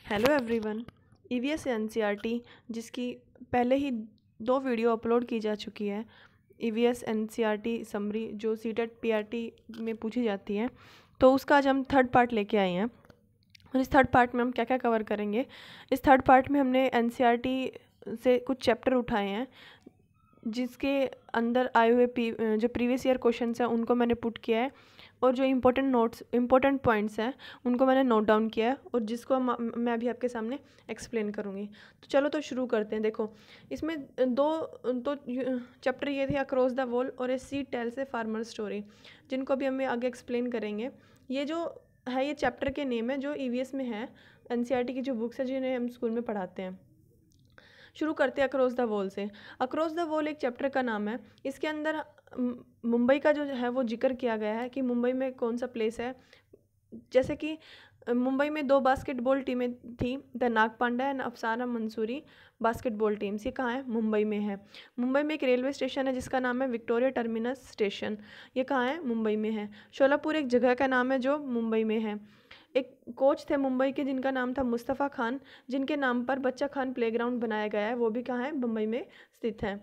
Hello everyone. EVS NCERT जिसकी पहले ही 2 video upload की जा चुकी है, ईवीएस एनसीईआरटी समरी जो सीटेट पीआरटी में पूछी जाती है, तो उसका आज हम थर्ड पार्ट लेके आए हैं। और इस थर्ड पार्ट में हम क्या क्या कवर करेंगे। इस थर्ड पार्ट में हमने एनसीईआरटी से कुछ चैप्टर उठाए हैं जिसके अंदर आए हुए जो प्रीवियस ईयर क्वेश्चंस हैं उनको मैंने पुट किया है, और जो इम्पोर्टेंट पॉइंट्स हैं उनको मैंने नोट डाउन किया है, और जिसको मैं अभी आपके सामने एक्सप्लेन करूँगी। तो चलो तो शुरू करते हैं। देखो, इसमें दो चैप्टर ये थे, अक्रॉस द वॉल और a seed tales a farmer story, जिनको भी हम आगे एक्सप्लेन करेंगे। ये जो है ये चैप्टर के नेम है जो ईवीएस में है, एनसीईआरटी की जो बुक्स है जिन्हें हम स्कूल में पढ़ाते हैं। शुरू करते हैं अक्रॉस द वॉल से। अक्रॉस द वॉल एक चैप्टर का नाम है। इसके अंदर मुंबई का जो है वो जिक्र किया गया है कि मुंबई में कौन सा प्लेस है। जैसे कि मुंबई में 2 बास्केटबॉल टीमें थी, द नागपांडा एंड अफसाना मंसूरी बास्केटबॉल टीम्स। ये कहाँ है? मुंबई में है। मुंबई में एक रेलवे स्टेशन है जिसका नाम है विक्टोरिया टर्मिनस स्टेशन। ये कहाँ है? मुंबई में है। शोलापुर एक जगह का नाम है जो मुंबई में है। एक कोच थे मुंबई के जिनका नाम था मुस्तफ़ा खान, जिनके नाम पर बच्चा खान प्लेग्राउंड बनाया गया है, वो भी कहाँ है? मुंबई में स्थित है।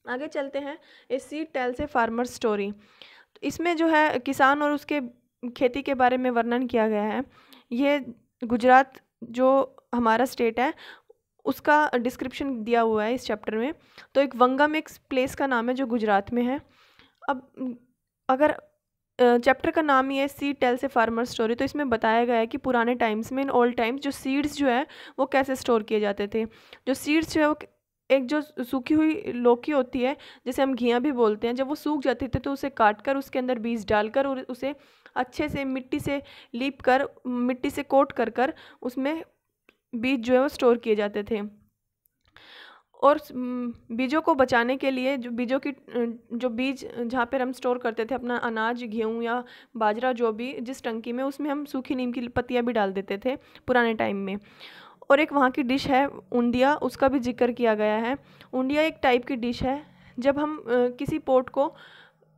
आगे चलते हैं। A seed tales a farmer story. इसमें जो है किसान और उसके खेती के बारे में वर्णन किया गया है। ये गुजरात जो हमारा स्टेट है उसका डिस्क्रिप्शन दिया हुआ है इस चैप्टर में। तो एक वंगम एक प्लेस का नाम है जो गुजरात में है। अब अगर चैप्टर का नाम ही है seed tales a farmer story, तो इसमें बताया गया है कि पुराने टाइम्स में, इन ओल्ड टाइम्स, जो सीड्स जो है वो कैसे स्टोर किए जाते थे। जो सीड्स जो है वो एक जो सूखी हुई लौकी होती है जिसे हम घिया भी बोलते हैं, जब वो सूख जाती थी तो उसे काट कर उसके अंदर बीज डालकर और उसे अच्छे से मिट्टी से लीप कर, मिट्टी से कोट कर कर उसमें बीज जो है वो स्टोर किए जाते थे। और बीजों को बचाने के लिए जो बीजों की जो बीज जहाँ पर हम स्टोर करते थे अपना अनाज, गेहूँ या बाजरा, जो भी जिस टंकी में, उसमें हम सूखी नीम की पत्तियाँ भी डाल देते थे पुराने टाइम में। और एक वहाँ की डिश है उंदिया, उसका भी जिक्र किया गया है। उंदिया एक टाइप की डिश है। जब हम किसी पोट को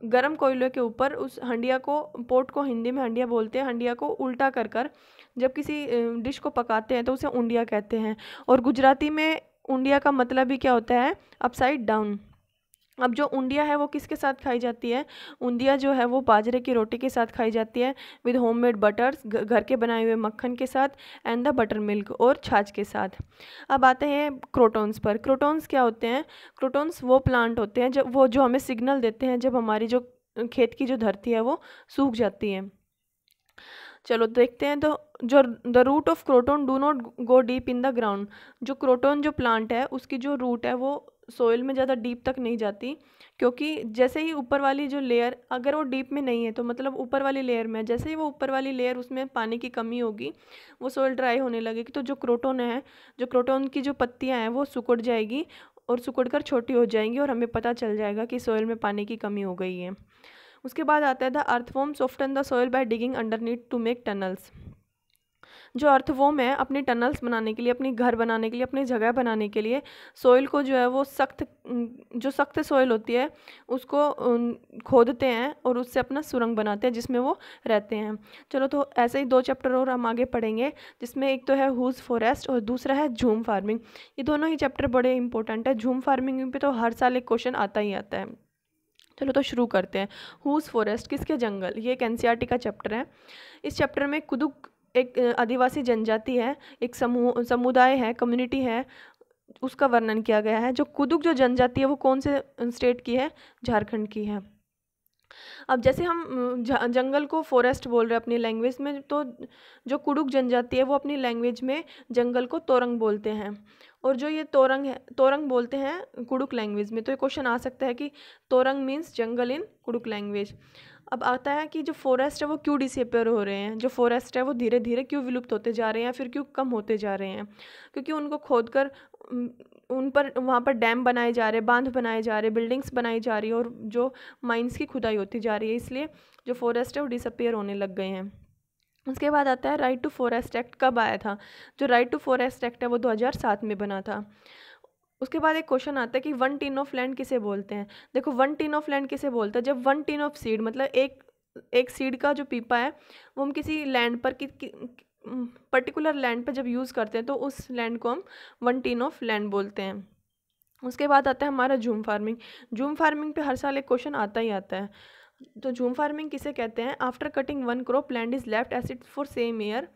गरम कोयले के ऊपर, उस हंडिया को, पोट को हिंदी में हंडिया बोलते हैं, हंडिया को उल्टा कर कर जब किसी डिश को पकाते हैं तो उसे उंदिया कहते हैं। और गुजराती में उंदिया का मतलब ही क्या होता है? Upside down. अब जो उंदिया है वो किसके साथ खाई जाती है? उंदिया जो है वो बाजरे की रोटी के साथ खाई जाती है, विद होममेड बटर्स, घर के बनाए हुए मक्खन के साथ, एंड द बटर मिल्क, और छाछ के साथ। अब आते हैं क्रोटॉन्स पर। क्रोटॉन्स क्या होते हैं? क्रोटॉन्स वो प्लांट होते हैं जब वो जो हमें सिग्नल देते हैं जब हमारी जो खेत की जो धरती है वो सूख जाती है। चलो देखते हैं। तो जो the root of croton do not go deep in the ground. जो क्रोटॉन जो प्लांट है उसकी जो रूट है वो सोइल में ज़्यादा डीप तक नहीं जाती, क्योंकि जैसे ही ऊपर वाली जो लेयर, अगर वो डीप में नहीं है तो मतलब ऊपर वाली लेयर में, जैसे ही वो ऊपर वाली लेयर उसमें पानी की कमी होगी, वो सोइल ड्राई होने लगेगी, तो जो क्रोटॉन है, जो क्रोटॉन की जो पत्तियाँ हैं वो सिकुड़ जाएगी और सिकुड़ कर छोटी हो जाएंगी, और हमें पता चल जाएगा कि सोइल में पानी की कमी हो गई है। उसके बाद आता है the earthworm soften the soil by digging underneath to make tunnels. जो अर्थवॉर्म है अपनी टनल्स बनाने के लिए, अपनी घर बनाने के लिए, अपनी जगह बनाने के लिए सोइल को जो है वो जो सख्त सोइल होती है उसको खोदते हैं और उससे अपना सुरंग बनाते हैं जिसमें वो रहते हैं। चलो, तो ऐसे ही 2 चैप्टर और हम आगे पढ़ेंगे, जिसमें एक तो है हुज फॉरेस्ट और दूसरा है झूम फार्मिंग। ये दोनों ही चैप्टर बड़े इंपॉर्टेंट है। झूम फार्मिंग पे तो हर साल एक क्वेश्चन आता ही आता है। चलो तो शुरू करते हैं। हुज फॉरेस्ट, किसके जंगल। ये एक एनसीईआरटी का चैप्टर है। इस चैप्टर में कुदुक एक आदिवासी जनजाति है, एक समुदाय है, कम्युनिटी है, उसका वर्णन किया गया है। जो कुदुक जो जनजाति है वो कौन से स्टेट की है? झारखंड की है। अब जैसे हम जंगल को फॉरेस्ट बोल रहे हैं अपनी लैंग्वेज में, तो जो कुडुक जनजाति है वो अपनी लैंग्वेज में जंगल को तोरंग बोलते हैं। और जो ये तोरंग है, तोरंग बोलते हैं कुडुक लैंग्वेज में। तो ये क्वेश्चन आ सकता है कि तोरंग मीन्स जंगल इन कुडुक लैंग्वेज। अब आता है कि जो फॉरेस्ट है वो क्यों डिसअपियर हो रहे हैं, जो फॉरेस्ट है वो धीरे धीरे क्यों विलुप्त होते जा रहे हैं, फिर क्यों कम होते जा रहे हैं? क्योंकि उनको खोद कर उन पर, वहाँ पर डैम बनाए जा रहे, बांध बनाए जा रहे, बिल्डिंग्स बनाई जा रही है, और जो माइंस की खुदाई होती जा रही है, इसलिए जो फॉरेस्ट है वो डिसअपियर होने लग गए हैं। उसके बाद आता है राइट टू फॉरेस्ट एक्ट। कब आया था? जो राइट टू फॉरेस्ट एक्ट है वो 2007 में बना था। उसके बाद एक क्वेश्चन आता है कि 1 टिन ऑफ लैंड किसे बोलते हैं। देखो, 1 टिन ऑफ लैंड किसे बोलते हैं? जब 1 टिन ऑफ सीड, मतलब एक सीड का जो पीपा है वो हम किसी लैंड पर पर्टिकुलर लैंड पे जब यूज़ करते हैं तो उस लैंड को हम 1 टीन ऑफ लैंड बोलते हैं। उसके बाद आता है हमारा जूम फार्मिंग। जूम फार्मिंग पे हर साल एक क्वेश्चन आता ही आता है। तो जूम फार्मिंग किसे कहते हैं? After cutting one crop land is left as it for same year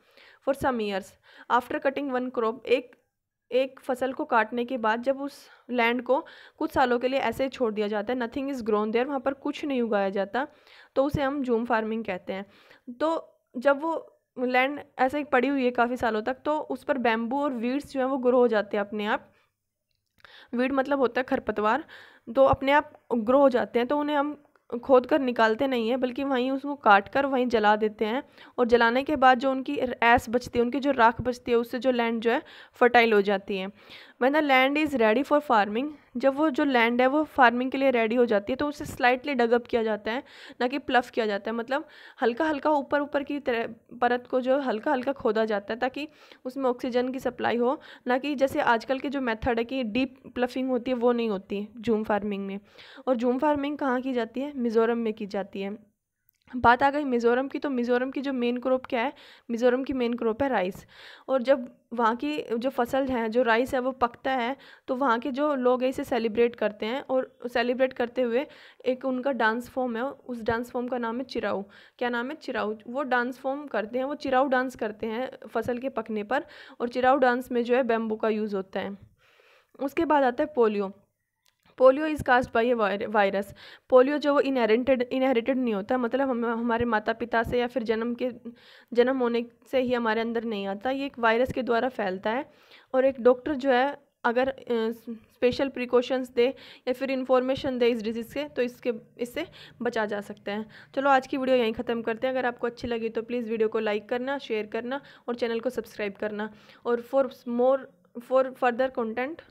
for some years. After cutting one crop, एक फसल को काटने के बाद जब उस लैंड को कुछ सालों के लिए ऐसे ही छोड़ दिया जाता है, नथिंग इज़ ग्रोन देयर, वहाँ पर कुछ नहीं उगाया जाता, तो उसे हम जूम फार्मिंग कहते हैं। तो जब वो लैंड ऐसे ही पड़ी हुई है काफ़ी सालों तक, तो उस पर बैम्बू और वीड्स जो है वो ग्रो हो जाते हैं अपने आप। वीड मतलब होता है खरपतवार, तो अपने आप ग्रो हो जाते हैं, तो उन्हें हम खोद कर निकालते नहीं हैं, बल्कि वहीं उसको काट कर वहीं जला देते हैं। और जलाने के बाद जो उनकी ऐश बचती है, उनकी जो राख बचती है, उससे जो लैंड जो है फर्टाइल हो जाती है। When the land is ready for farming, जब वो जो लैंड है वो फार्मिंग के लिए रेडी हो जाती है, तो उसे स्लाइटली डगअप किया जाता है, ना कि प्लफ किया जाता है। मतलब हल्का हल्का ऊपर ऊपर की तरह परत को जो हल्का हल्का खोदा जाता है, ताकि उसमें ऑक्सीजन की सप्लाई हो, ना कि जैसे आजकल के जो मेथड है कि डीप प्लफिंग होती है, वो नहीं होती जूम फार्मिंग में। और जूम फार्मिंग कहाँ की जाती है? मिज़ोरम में की जाती है। बात आ गई मिज़ोरम की, तो मिज़ोरम की जो मेन क्रॉप क्या है? मिज़ोरम की मेन क्रॉप है राइस। और जब वहाँ की जो फसल है, जो राइस है, वो पकता है, तो वहाँ के जो लोग हैं इसे सेलिब्रेट करते हैं। और सेलिब्रेट करते हुए एक उनका डांस फॉर्म है, उस डांस फॉर्म का नाम है चिराऊ। क्या नाम है? चिराऊ। वो डांस फॉर्म करते हैं, वो चिराऊ डांस करते हैं फसल के पकने पर। और चिराऊ डांस में जो है बैम्बू का यूज़ होता है। उसके बाद आता है polio. Polio is caused by A virus. Polio जो वो इनहेरिटेड नहीं होता, मतलब हम हमारे माता पिता से या फिर जन्म होने से ही हमारे अंदर नहीं आता, ये एक वायरस के द्वारा फैलता है। और एक डॉक्टर जो है अगर स्पेशल प्रिकॉशंस दे या फिर इंफॉर्मेशन दे इस डिजीज़ से, तो इससे बचा जा सकता है। चलो आज की वीडियो यहीं ख़त्म करते हैं। अगर आपको अच्छी लगी तो प्लीज़ वीडियो को लाइक करना, शेयर करना और चैनल को सब्सक्राइब करना। और फॉर फर्दर कंटेंट